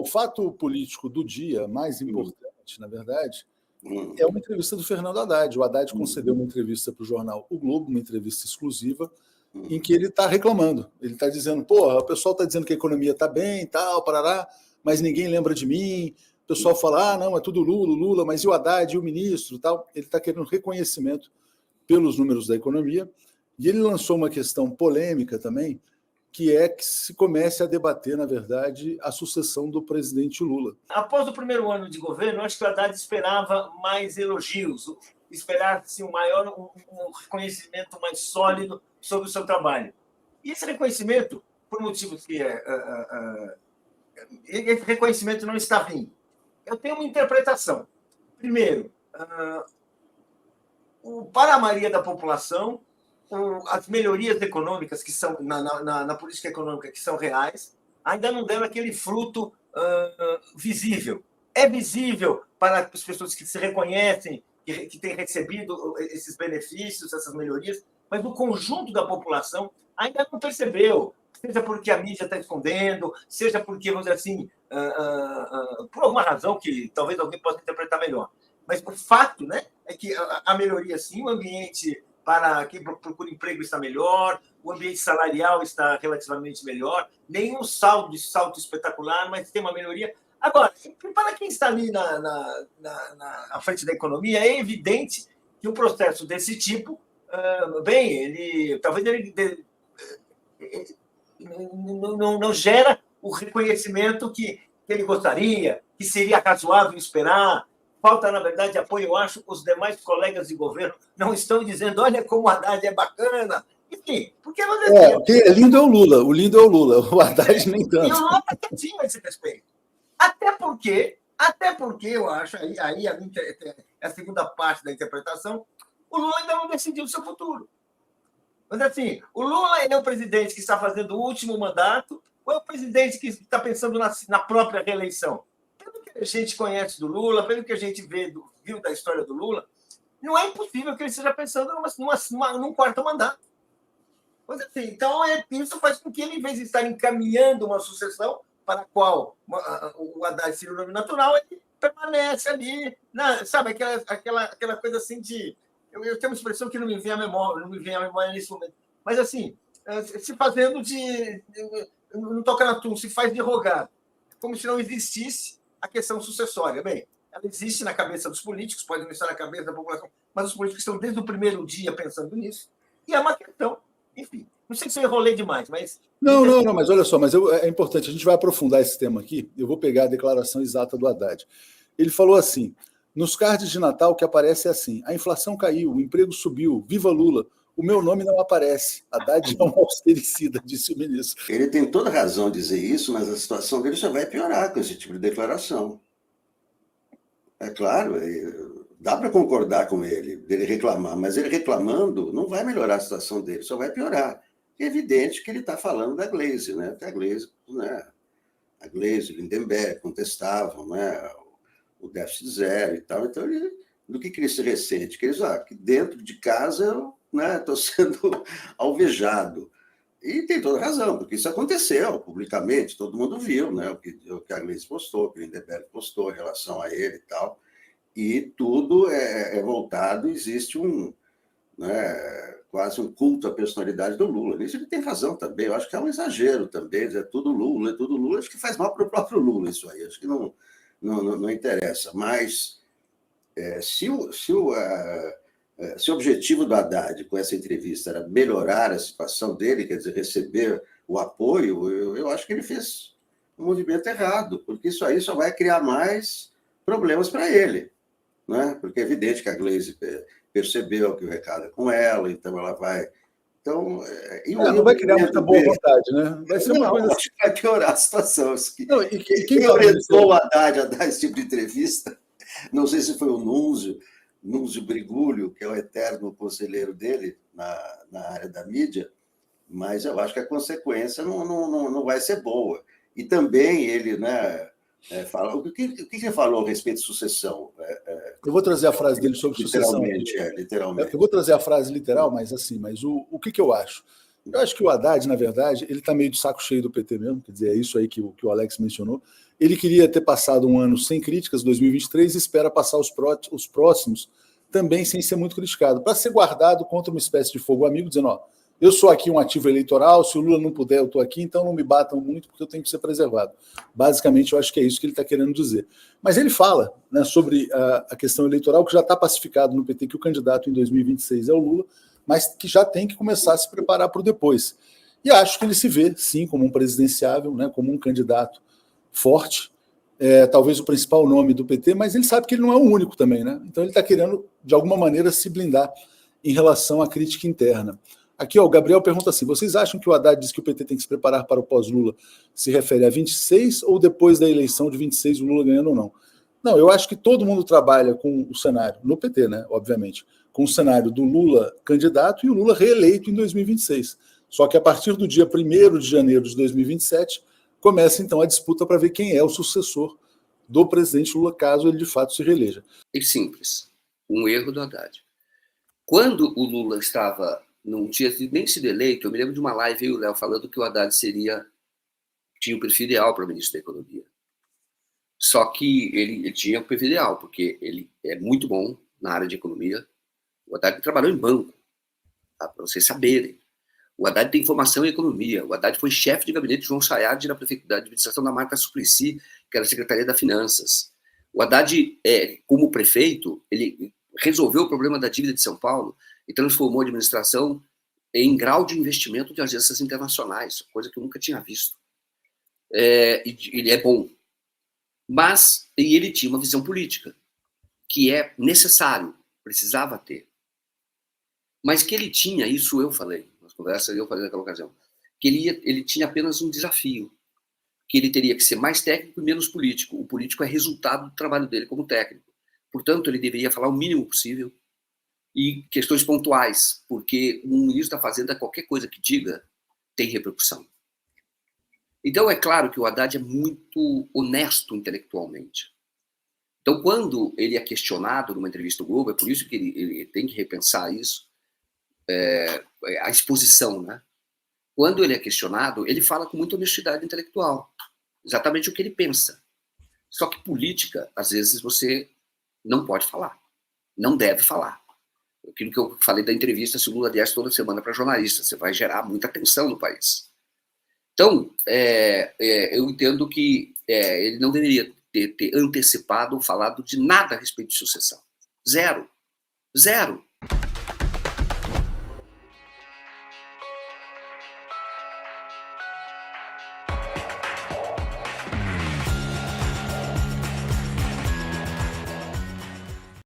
o fato político do dia mais importante, na verdade, é uma entrevista do Fernando Haddad. O Haddad concedeu uma entrevista para o jornal O Globo, uma entrevista exclusiva, em que ele está reclamando. Ele está dizendo, porra, o pessoal está dizendo que a economia está bem e tal, parará, mas ninguém lembra de mim. O pessoal fala, não, é tudo Lula, Lula, mas e o Haddad, e o ministro e tal? Ele está querendo reconhecimento pelos números da economia. E ele lançou uma questão polêmica também, que é que se comece a debater, na verdade, a sucessão do presidente Lula. Após o primeiro ano de governo, acho que o Haddad esperava mais elogios, esperava-se um reconhecimento mais sólido sobre o seu trabalho. E esse reconhecimento, por motivos que esse reconhecimento não está vindo. Eu tenho uma interpretação. Primeiro, para a maioria da população, as melhorias econômicas que são na política econômica que são reais ainda não deram aquele fruto visível. É visível para as pessoas que se reconhecem, que têm recebido esses benefícios, essas melhorias, mas o conjunto da população ainda não percebeu, seja porque a mídia está escondendo, seja porque, vamos dizer assim, por alguma razão que talvez alguém possa interpretar melhor. Mas o fato, né, é que a melhoria, sim, o ambiente para quem procura emprego está melhor, o ambiente salarial está relativamente melhor, nenhum salto espetacular, mas tem uma melhoria. Agora, para quem está ali à frente da economia, é evidente que um processo desse tipo, talvez ele não gera o reconhecimento que ele gostaria, que seria razoável esperar. Falta, na verdade, apoio. Eu acho que os demais colegas de governo não estão dizendo, olha como o Haddad é bacana. Enfim, porque quem é lindo é o Lula. O lindo é o Lula. O Haddad nem tanto. E o Lula está quietinho a esse respeito. Até porque eu acho, aí a segunda parte da interpretação, o Lula ainda não decidiu o seu futuro. Mas, assim, o Lula ele é o presidente que está fazendo o último mandato ou é o presidente que está pensando na própria reeleição? Pelo que a gente conhece do Lula, pelo que a gente viu da história do Lula, não é impossível que ele esteja pensando num quarto mandato. Mas, assim, então, isso faz com que ele, em vez de estar encaminhando uma sucessão para a qual o Haddad seria o nome natural, ele permanece ali, sabe, aquela coisa assim de... Eu tenho uma expressão que não me vem à memória nesse momento. Mas, assim, se fazendo de... Não toca na tum, se faz de rogado. Como se não existisse a questão sucessória. Bem, ela existe na cabeça dos políticos, pode não estar na cabeça da população, mas os políticos estão desde o primeiro dia pensando nisso. E é uma questão, enfim, não sei se eu enrolei demais, mas... Não, mas olha só, é importante, a gente vai aprofundar esse tema aqui, eu vou pegar a declaração exata do Haddad. Ele falou assim, nos cards de Natal o que aparece é assim, a inflação caiu, o emprego subiu, viva Lula, o meu nome não aparece. Haddad é um austericida, disse o ministro. Ele tem toda razão em dizer isso, mas a situação dele só vai piorar com esse tipo de declaração. É claro, dá para concordar com ele, dele reclamar, mas ele reclamando não vai melhorar a situação dele, só vai piorar. É evidente que ele está falando da Gleisi, né? A Gleisi, o Lindenberg contestavam, né? O déficit zero e tal. Então, do que ele se ressente? Que dentro de casa eu estou sendo alvejado. E tem toda razão, porque isso aconteceu publicamente, todo mundo viu, né? O que a Gleisi postou, o que o Lindenberg postou em relação a ele e tal. E tudo é voltado, existe quase um culto à personalidade do Lula. Nisso ele tem razão também, eu acho que é um exagero também, é tudo Lula, acho que faz mal para o próprio Lula isso aí, acho que não interessa. Mas se o objetivo do Haddad com essa entrevista era melhorar a situação dele, quer dizer, receber o apoio, eu acho que ele fez um movimento errado, porque isso aí só vai criar mais problemas para ele, né? Porque é evidente que a Gleisi percebeu que o recado é com ela, então ela vai... Então, não vai criar muita boa vontade, né? Vai ser uma coisa acho que vai piorar a situação. Quem orientou o Haddad a dar esse tipo de entrevista, não sei se foi o Núncio Brigulho, que é o eterno conselheiro dele na área da mídia, mas eu acho que a consequência não vai ser boa. E também ele, fala... O que ele falou a respeito de sucessão? Eu vou trazer a frase dele sobre sucessão. Literalmente. Eu vou trazer a frase literal, mas o que eu acho? Eu acho que o Haddad, na verdade, ele está meio de saco cheio do PT mesmo, quer dizer, é isso aí que o Alex mencionou. Ele queria ter passado um ano sem críticas, 2023, e espera passar os próximos também sem ser muito criticado, para ser guardado contra uma espécie de fogo amigo, dizendo, ó, eu sou aqui um ativo eleitoral, se o Lula não puder, eu estou aqui, então não me batam muito, porque eu tenho que ser preservado. Basicamente, eu acho que é isso que ele está querendo dizer. Mas ele fala, né, sobre a questão eleitoral, que já está pacificado no PT, que o candidato em 2026 é o Lula, mas que já tem que começar a se preparar para o depois. E acho que ele se vê, sim, como um presidenciável, né, como um candidato forte, talvez o principal nome do PT, mas ele sabe que ele não é o único também, né? Então ele está querendo, de alguma maneira, se blindar em relação à crítica interna. Aqui, ó, o Gabriel pergunta assim, vocês acham que o Haddad diz que o PT tem que se preparar para o pós-Lula se refere a 26 ou depois da eleição de 26 o Lula ganhando ou não? Não, eu acho que todo mundo trabalha com o cenário, no PT, né, obviamente, com o cenário do Lula candidato e o Lula reeleito em 2026. Só que a partir do dia 1º de janeiro de 2027, começa então a disputa para ver quem é o sucessor do presidente Lula, caso ele de fato se reeleja. É simples, um erro do Haddad. Quando o Lula não tinha nem sido eleito, eu me lembro de uma live, eu e o Léo, falando que o Haddad tinha o perfil ideal para o ministro da Economia. Só que ele tinha o perfil ideal, porque ele é muito bom na área de economia. O Haddad trabalhou em banco, tá? Para vocês saberem. O Haddad tem formação em economia. O Haddad foi chefe de gabinete de João Sayad na prefeitura da administração da Marta Suplicy, que era a Secretaria das Finanças. O Haddad, como prefeito, ele resolveu o problema da dívida de São Paulo e transformou a administração em grau de investimento de agências internacionais, coisa que eu nunca tinha visto. Ele é bom. Mas ele tinha uma visão política, que é necessário, precisava ter. Mas que ele tinha, isso eu falei, nas conversas eu falei naquela ocasião, que ele tinha apenas um desafio, que ele teria que ser mais técnico e menos político. O político é resultado do trabalho dele como técnico. Portanto, ele deveria falar o mínimo possível e questões pontuais, porque um ministro da Fazenda, qualquer coisa que diga, tem repercussão. Então, é claro que o Haddad é muito honesto intelectualmente. Então, quando ele é questionado numa entrevista do Globo, é por isso que ele tem que repensar isso, a exposição, né? Quando ele é questionado, ele fala com muita honestidade intelectual, exatamente o que ele pensa. Só que política, às vezes, você não pode falar, não deve falar. Aquilo que eu falei da entrevista, se o Lula desse toda semana para jornalistas, você vai gerar muita tensão no país. Então, eu entendo que ele não deveria ter antecipado ou falado de nada a respeito de sucessão. Zero.